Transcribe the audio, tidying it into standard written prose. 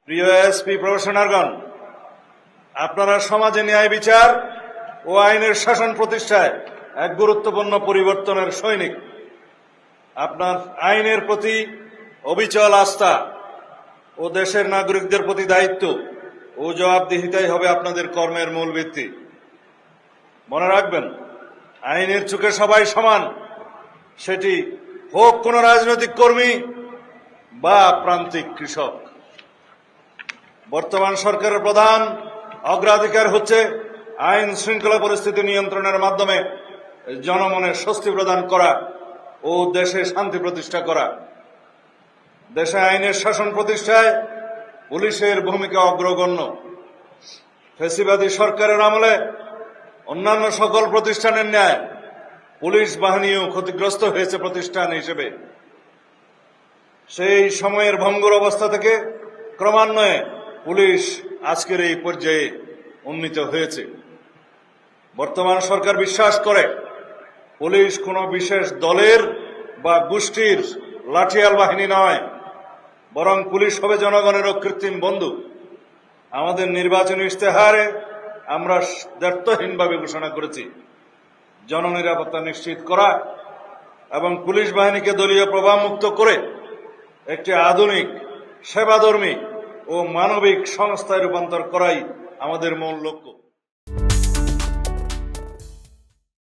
প্রিয় এসপি প্রফেশনালগণ, আপনারা সমাজে ন্যায় বিচার ও আইনের শাসন প্রতিষ্ঠায় এক গুরুত্বপূর্ণ পরিবর্তনের সৈনিক। আপনার আইনের প্রতি অবিচল আস্থা ও দেশের নাগরিকদের প্রতি দায়িত্ব ও জবাবদিহিতাই হবে আপনাদের কর্মের মূল ভিত্তি। মনে রাখবেন, আইনের চোখে সবাই সমান, সেটি হোক কোনো রাজনৈতিক কর্মী বা প্রান্তিক কৃষক। বর্তমান সরকারের প্রধান অগ্রাধিকার হচ্ছে আইন শৃঙ্খলা পরিস্থিতি নিয়ন্ত্রণের মাধ্যমে জনমনে স্বস্তি প্রদান করা ও দেশে শান্তি প্রতিষ্ঠা করা। দেশে আইনের শাসন প্রতিষ্ঠায় পুলিশের ভূমিকা অগ্রগণ্য। ফ্যাসিবাদী সরকারের আমলে অন্যান্য সকল প্রতিষ্ঠানের ন্যায় পুলিশ বাহিনীও ক্ষতিগ্রস্ত হয়েছে প্রতিষ্ঠান হিসেবে। সেই সময়ের ভঙ্গুর অবস্থা থেকে ক্রমান্বয়ে পুলিশ আজকের এই পর্যায়ে উন্নীত হয়েছে। বর্তমান সরকার বিশ্বাস করে পুলিশ কোনো বিশেষ দলের বা গোষ্ঠীর লাঠিয়াল বাহিনী নয়, বরং পুলিশ হবে জনগণের অকৃত্রিম বন্ধু। আমাদের নির্বাচনী ইশতেহারে আমরা দ্ব্যর্থহীনভাবে ঘোষণা করেছি জননিরাপত্তা নিশ্চিত করা এবং পুলিশ বাহিনীকে দলীয় প্রভাবমুক্ত করে একটি আধুনিক, সেবাধর্মী ও মানবিক সংস্থায় রূপান্তর করাই আমাদের মূল লক্ষ্য।